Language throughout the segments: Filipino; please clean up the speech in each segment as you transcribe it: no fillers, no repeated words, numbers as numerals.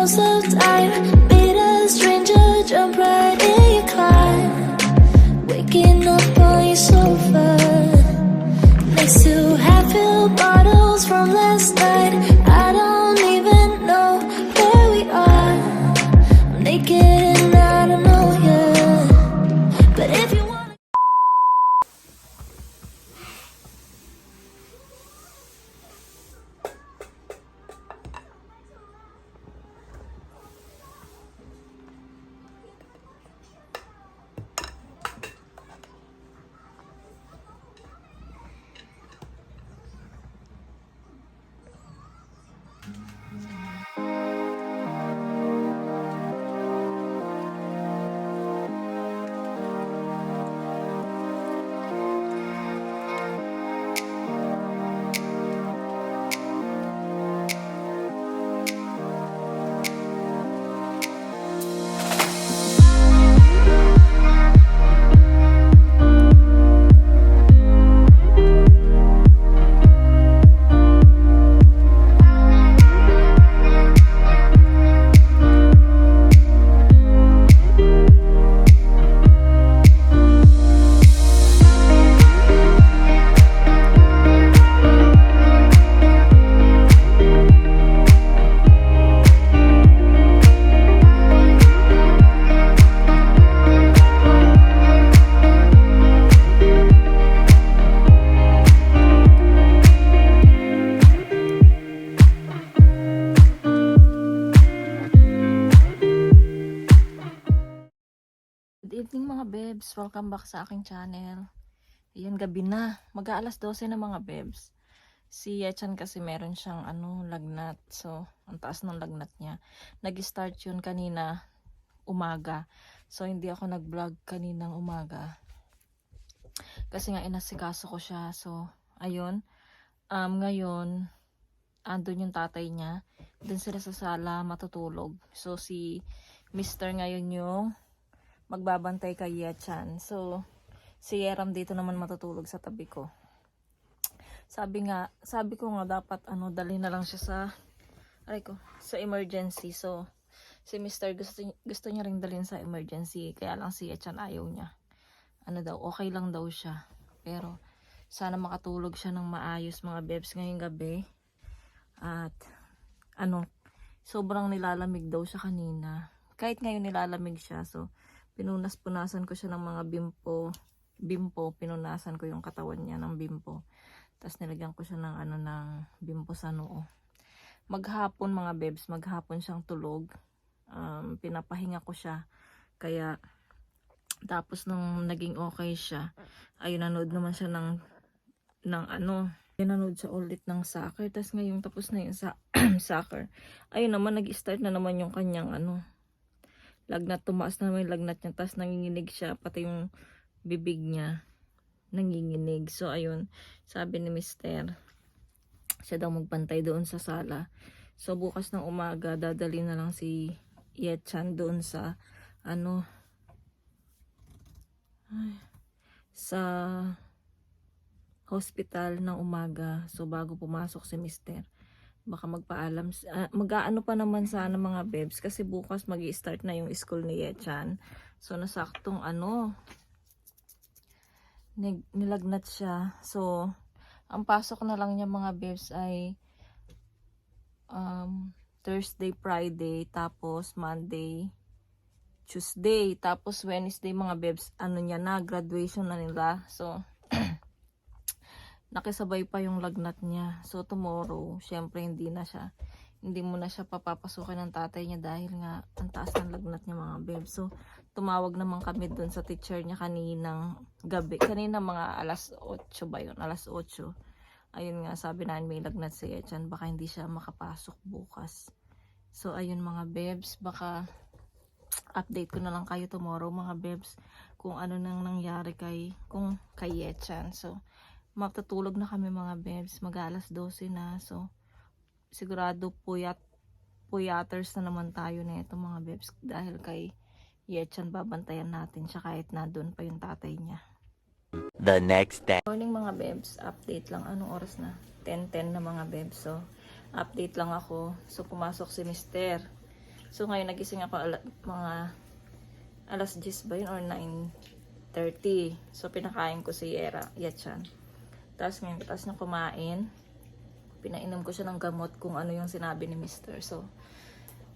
house of time. Meet a stranger, jump right in your climb. Waking up on your sofa, next to half-filled bottles from last night. I don't even know where we are. I'm naked and I don't know you. But if you want. Good evening mga bebs, welcome back sa aking channel. Ayan, gabi na, mag-aalas 12 na mga bebs. Si Yechan kasi meron siyang lagnat, so ang taas ng lagnat niya. Nag-start yun kanina umaga, so hindi ako nag-vlog kaninang umaga kasi nga inasikaso ko siya. So ayun, ngayon andun yung tatay niya, dun sila sa sala matutulog. So si Mr. ngayon yung magbabantay kay Yechan. So si Yeram dito naman matutulog sa tabi ko. Sabi ko nga dapat dalhin na lang siya sa emergency. So si Mr. gusto niya ring dalhin sa emergency, kaya lang si Yechan ayaw niya. Okay lang daw siya, pero sana makatulog siya ng maayos mga bebs ngayong gabi. At sobrang nilalamig daw siya kanina. Kahit ngayon nilalamig siya, so pinunas-punasan ko siya ng mga bimpo, pinunasan ko yung katawan niya ng bimpo. Tapos nilagyan ko siya ng bimpo sa noo. Maghapon mga bebs, maghapon siyang tulog. Pinapahinga ko siya. Kaya tapos nung naging okay siya, ayun, nanood naman siya nanood siya ulit ng soccer. Tapos ngayon tapos na yung soccer. Ayun naman, nag-start na naman yung kanyang lagnat, tumaas na naman yung lagnat niya, tapos nanginginig siya, pati yung bibig niya nanginginig. So ayun, sabi ni Mister, siya daw magbantay doon sa sala. So bukas ng umaga dadali na lang si Yechan doon sa sa hospital ng umaga. So bago pumasok si Mister, baka magpaalam, mag-aano pa naman sana mga bebs, kasi bukas magi-start na yung school ni Yechan. So nasaktong nilagnat siya. So ang pasok na lang niya mga bebs ay Thursday, Friday, tapos Monday, Tuesday, tapos Wednesday mga bebs, niya na, graduation na nila. So nakisabay pa yung lagnat niya. So tomorrow, syempre hindi mo na siya papapasukin ng tatay niya dahil nga ang taas ng lagnat niya mga babe. So tumawag naman kami dun sa teacher niya kaninang gabi. Kanina mga alas 8 ba yun? Alas 8. Ayun nga, sabi namin may lagnat si Yechan, baka hindi siya makapasok bukas. So ayun mga bebs, baka update ko na lang kayo tomorrow mga bebs kung ano nang nangyari kay Yechan. So matutulog na kami mga bebs, mag-alas 12 na. So sigurado puyaters na naman tayo na ito mga bebs, dahil kay Yechan babantayan natin siya kahit na doon pa yung tatay niya. The next day. Morning mga bebs, update lang. Anong oras na? 10:10 na mga bebs. So update lang ako. So pumasok si Mister. So ngayon nagising ako mga alas 10 ba yun or 9:30. So pinakain ko si Yetchan. Tapos ngayon, tapos na kumain, pinainom ko siya ng gamot kung ano yung sinabi ni Mr. So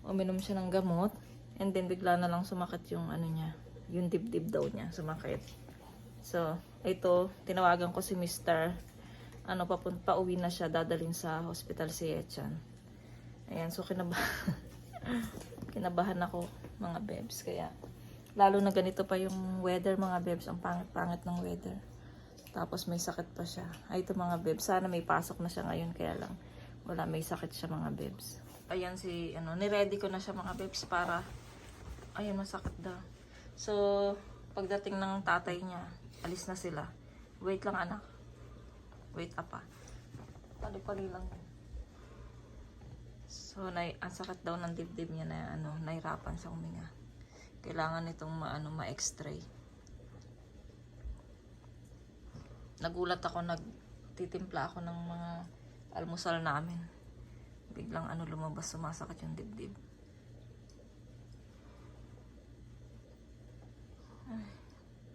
uminom siya ng gamot, and then bigla na lang sumakit yung ano niya, yung dibdib daw niya, sumakit. So ito, tinawagan ko si Mr. Pauwi na siya, dadalhin sa hospital si Yetchan. Ayan, so kinabahan ako mga bebs, kaya lalo na ganito pa yung weather mga bebs, ang pangit-pangit ng weather. Tapos may sakit pa siya. Ay, ito mga bebs, sana may pasok na siya ngayon, kaya lang wala, may sakit siya mga bebs. Ayan niready ko na siya mga bebs para, ayun, masakit daw. So, pagdating ng tatay niya, alis na sila. Wait lang anak. Wait apa. Pali-pali lang. So, ang sakit daw ng dibdib niya na nahirapan sa huminga. Kailangan itong ma-x-ray. Nagulat ako, nagtitimpla ako ng mga almusal namin. Biglang lumabas, sumasakit yung dibdib.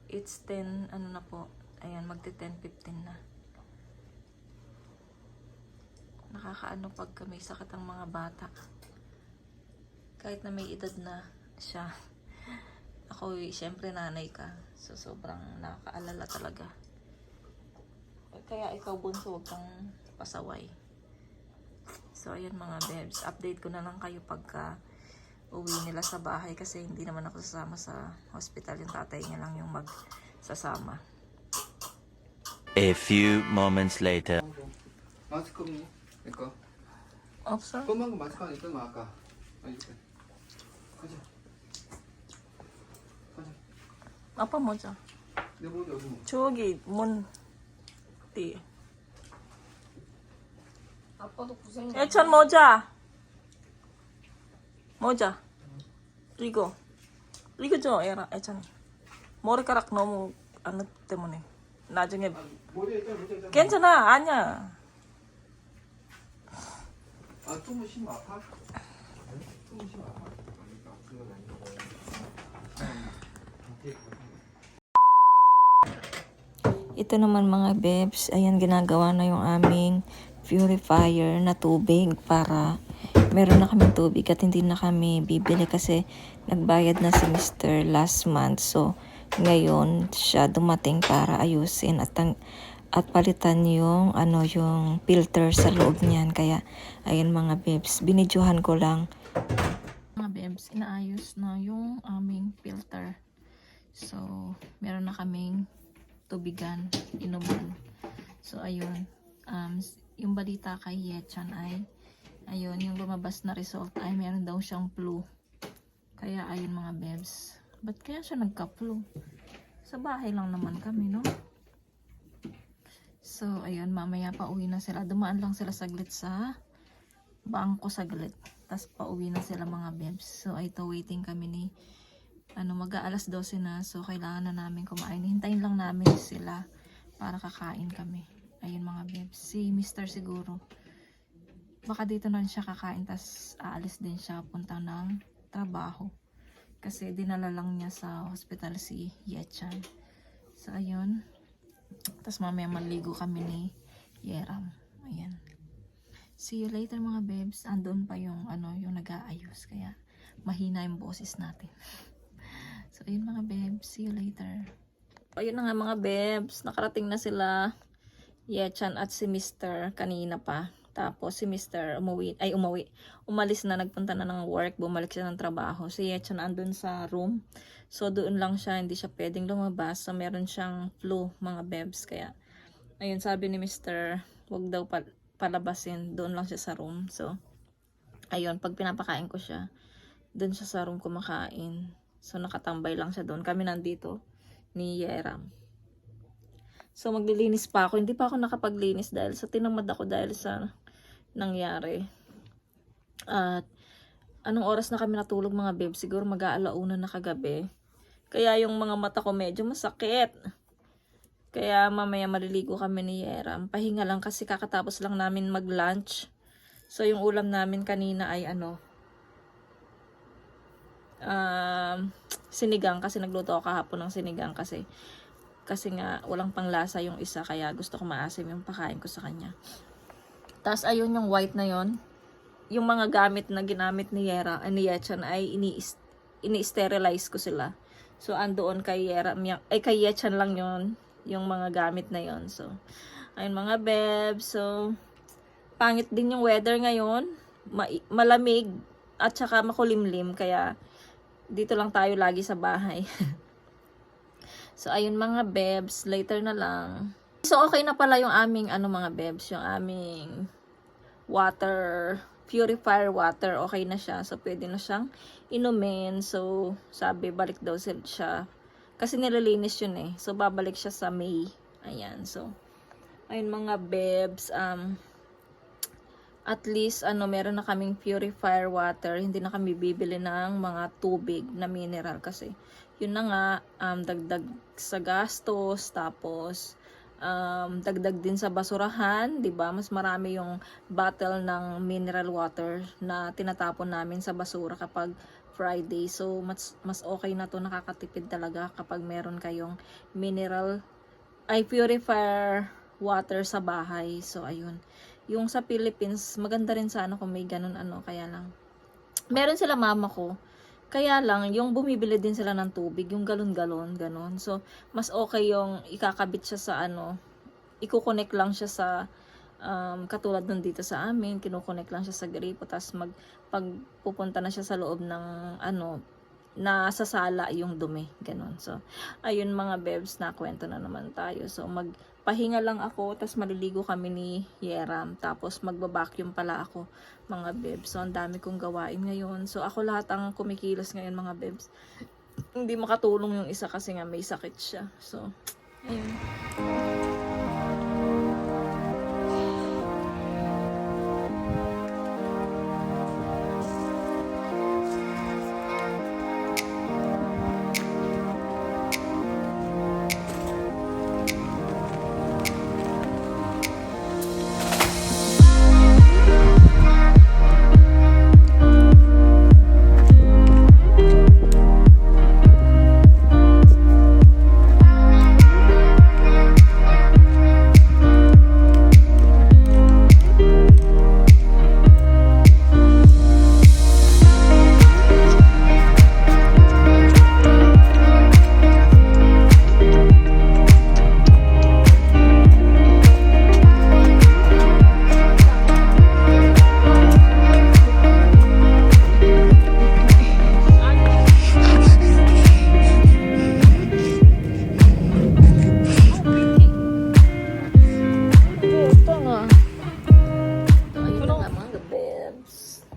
It's 10, na po. Ayan, magti-10:15 na. Nakakaano pagka may sakit ang mga bata. Kahit na may edad na siya. Ako, syempre nanay ka. So, sobrang nakakaalala talaga. Kaya ikaw bunso, huwag kang pasaway. So, ayun mga bebs. Update ko na lang kayo pagka uwi nila sa bahay kasi hindi naman ako sasama sa hospital. Yung tatay niya lang yung magsasama. A few moments later. 마스크 없니? 이거. 없어? 검은 거 마스크 안 있던 거 아까. 이렇게. 가자. 가자. 아빠 모자. 내 모자 어디 뭐? 저기 문 뒤에. 아빠도 고생. 예찬 모자. 모자. 이거 줘, 예찬이. 머리카락 너무 때문에 나중에 모자 있잖아, 모자 있잖아. 괜찮아, 아니야. 아, 조금 심면 아파? 조금 심면 아파? 그러니까 그건 아니고. Ito naman mga bebs, ayan, ginagawa na yung aming purifier na tubig para meron na kaming tubig at hindi na kami bibili kasi nagbayad na si Mr. last month. So, ngayon siya dumating para ayusin at palitan yung yung filter sa loob niyan. Kaya ayan mga bebs, binidyohan ko lang. Mga bebs, inaayos na yung aming filter. So, meron na kaming tubigan, inuman. So, ayun. Yung balita kay Yetchan ay, ayun, yung lumabas na result ay meron daw siyang flu. Kaya, ayun mga bebs. Ba't kaya siya nagka-flu? Sa bahay lang naman kami, no? So, ayun, mamaya pa uwi na sila. Dumaan lang sila saglit sa bangko saglit. Tapos pauwi na sila mga bebs. So, ito, waiting kami ni mag-aalas 12 na. So, kailangan na namin kumain. Hintayin lang namin sila para kakain kami. Ayun mga bebs. Si Mr. siguro. Baka dito na siya kakain. Tapos aalis din siya punta ng trabaho. Kasi dinala lang niya sa hospital si Yetchan. So, ayun. Tapos mamaya maligo kami ni Yeram. Ayan. See you later mga bebs. Andun pa yung yung nag-aayos. Kaya mahina yung boses natin. So, ayun mga bebs. See you later. Ayun na nga mga bebs. Nakarating na sila Yetchan at si Mr. kanina pa. Tapos si Mr. umalis na, nagpunta na ng work, bumalik siya ng trabaho. Si Yetchan andun sa room. So doon lang siya, hindi siya pwedeng lumabas. So meron siyang flu, mga bebs. Kaya, ayun, sabi ni Mr. wag daw palabasin. Doon lang siya sa room. So, ayun, pag pinapakain ko siya, doon siya sa room kumakain. So nakatambay lang siya doon. Kami nandito ni Yeram. So maglilinis pa ako. Hindi pa ako nakapaglinis dahil sa tinamad ako dahil sa nangyari. At anong oras na kami natulog mga babe? Siguro mag-aalauna na kagabi. Kaya yung mga mata ko medyo masakit. Kaya mamaya maliligo kami ni Yeram. Pahinga lang kasi kakatapos lang namin mag-lunch. So yung ulam namin kanina ay sinigang kasi nagluto ako kahapon ng sinigang kasi nga walang panglasa yung isa kaya gusto ko maasim yung pakain ko sa kanya. Tapos ayun yung white na yon, yung mga gamit na ginamit ni Yechan ay ini-sterilize ko sila. So andoon kay kay Yechan lang yon yung mga gamit na yon. So ayun mga bebs, so pangit din yung weather ngayon, malamig at saka makulimlim kaya dito lang tayo lagi sa bahay. So, ayun mga bebs, later na lang. So, okay na pala yung aming, mga bebs, yung aming water, purifier water, okay na siya. So, pwede na siyang inumin. So, sabi, balik daw siya. Kasi nililinis yun eh. So, babalik siya sa May. Ayan, so, ayun mga bebs, at least, meron na kaming purifier water. Hindi na kami bibili ng mga tubig na mineral kasi yun na nga, dagdag sa gastos, tapos dagdag din sa basurahan, 'di ba? Mas marami yung bottle ng mineral water na tinatapon namin sa basura kapag Friday. So mas okay na 'to, nakakatipid talaga kapag meron kayong purifier water sa bahay. So ayun. Yung sa Philippines, maganda rin sana kung may ganun kaya lang. Meron sila mama ko. Kaya lang, yung bumibili din sila ng tubig, yung galon-galon, ganon. So, mas okay yung ikakabit siya sa ikukonek lang siya sa, katulad nun dito sa amin, kinukonek lang siya sa gripo, tapos pag pupunta na siya sa loob ng, nasasala yung dumi, ganon. So, ayun mga bebs, na kwento na naman tayo. So, magpahinga lang ako, tapos maliligo kami ni Yeram, tapos magbabacuum pala ako, mga bebs. So, ang dami kong gawain ngayon. So, ako lahat ang kumikilos ngayon, mga bebs. Hindi makatulong yung isa kasi nga may sakit siya. So, ayun.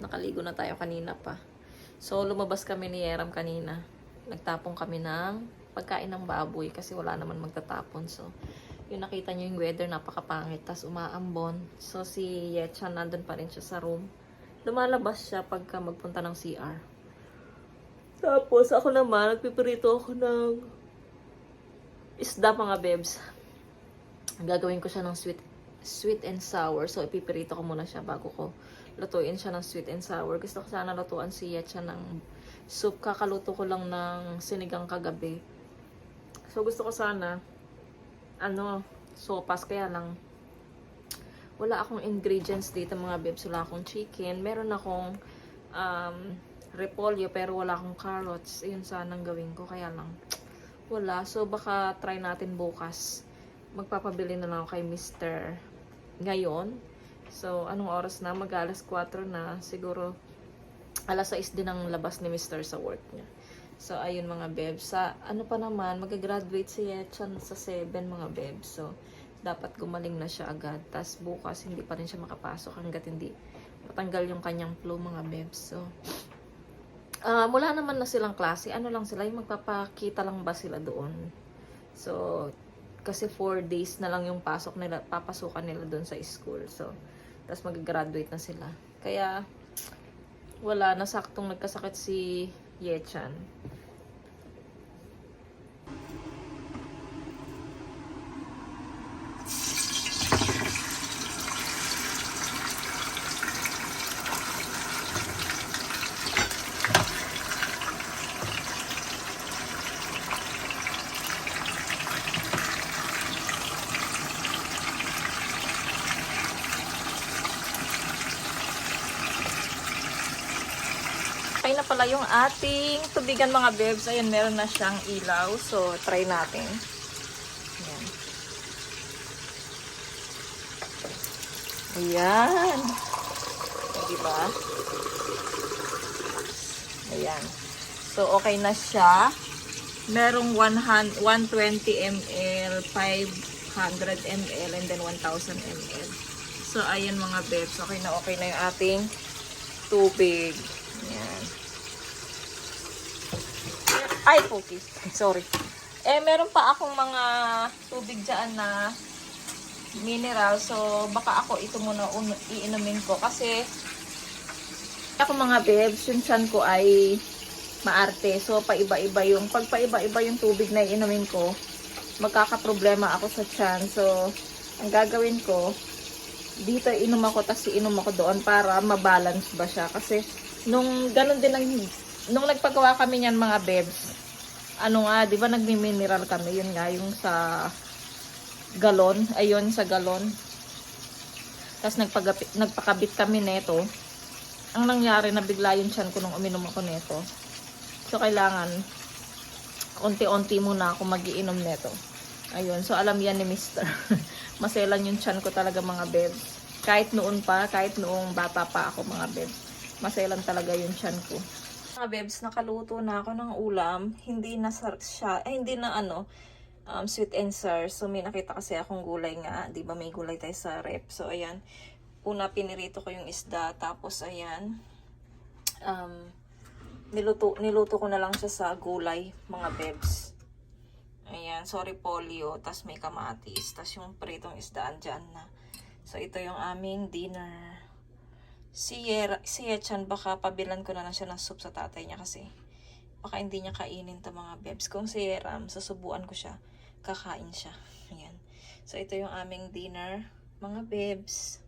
Nakaligo na tayo kanina pa. So, lumabas kami ni Yeram kanina. Nagtapon kami ng pagkain ng baboy kasi wala naman magtatapon. So, yung nakita nyo yung weather, napakapangit. Tapos umaambon. So, si Yechan nandun pa rin siya sa room. Lumalabas siya pagka magpunta ng CR. Tapos, ako naman, nagpipirito ako ng isda, mga bebs. Gagawin ko siya ng sweet and sour. So, ipipirito ko muna siya bago ko lutuin siya ng sweet and sour. Gusto ko sana lutuan si Yechan ng soup. Kakaluto ko lang ng sinigang kagabi. So, gusto ko sana sopas. Kaya lang, wala akong ingredients dito, mga bebs. Wala akong chicken. Meron akong repolyo, pero wala akong carrots. Ayun sanang gawin ko. Kaya lang, wala. So, baka try natin bukas. Magpapabili na lang ako kay Mr. ngayon. So, anong oras na? Mag-alas 4 na. Siguro, alas 6 din ang labas ni Mr. sa work niya. So, ayun mga bebs. Sa, pa naman, mag-graduate si Yechan sa 7, mga bebs. So, dapat gumaling na siya agad. Tapos, bukas, hindi pa rin siya makapasok hanggat hindi matanggal yung kanyang flu, mga bebs. So, mula naman na silang klase. Ano lang sila? Yung magpapakita lang ba sila doon? So, kasi 4 days na lang yung papasukan nila doon sa school. So, tapos mag-graduate na sila. Kaya, wala, nasaktong nagkasakit si Yechan. okay na pala yung ating tubigan mga bebs. Ayan, meron na siyang ilaw. So, try natin. Ayan. Ayan. Diba? Ayan. So, okay na siya. Merong 120 ml, 500 ml, and then 1000 ml. So, ayan mga bebs. Okay na yung ating tubig. Ayan. Ay, focus. Sorry. Meron pa akong mga tubig dyan na mineral. So, baka ako ito muna iinumin ko. Kasi, ako mga bebs, yung tiyan ko ay maarte. So, pag paiba-iba yung tubig na iinumin ko, magkakaproblema ako sa tiyan. So, ang gagawin ko, dito inom ako, tas iinom ako doon para mabalance ba siya. Kasi, nung ganun din nung nagpagawa kami niyan mga bebs, di ba nagmi-mineral kami, yun nga, yung sa galon, ayun sa galon. Tapos nagpakabit kami neto. Ang nangyari, nabigla yung tiyan ko nung uminom ako neto. So, kailangan unti-unti muna ako magiinom neto. Ayun, so alam yan ni Mr. Maselan yung tiyan ko talaga mga bebs. Kahit noong bata pa ako mga bebs, maselan talaga yung tiyan ko. Mga bebs, nakaluto na ako ng ulam. Hindi na sweet and sour. So, may nakita kasi akong gulay nga. Di ba may gulay tayo sa rep. So, ayan. Una, pinirito ko yung isda. Tapos, ayan. Niluto ko na lang siya sa gulay, mga bebs. Ayan. Sorry, polio. Tapos may kamatis. Tapos yung pritong isda, andyan na. So, ito yung aming dinner. Si Yechan, baka pabilan ko na lang siya ng soup sa tatay niya kasi baka hindi niya kainin to mga bebs. Kung si Yeram, susubuan ko siya, kakain siya. Ayan. So, ito yung aming dinner, mga bebs.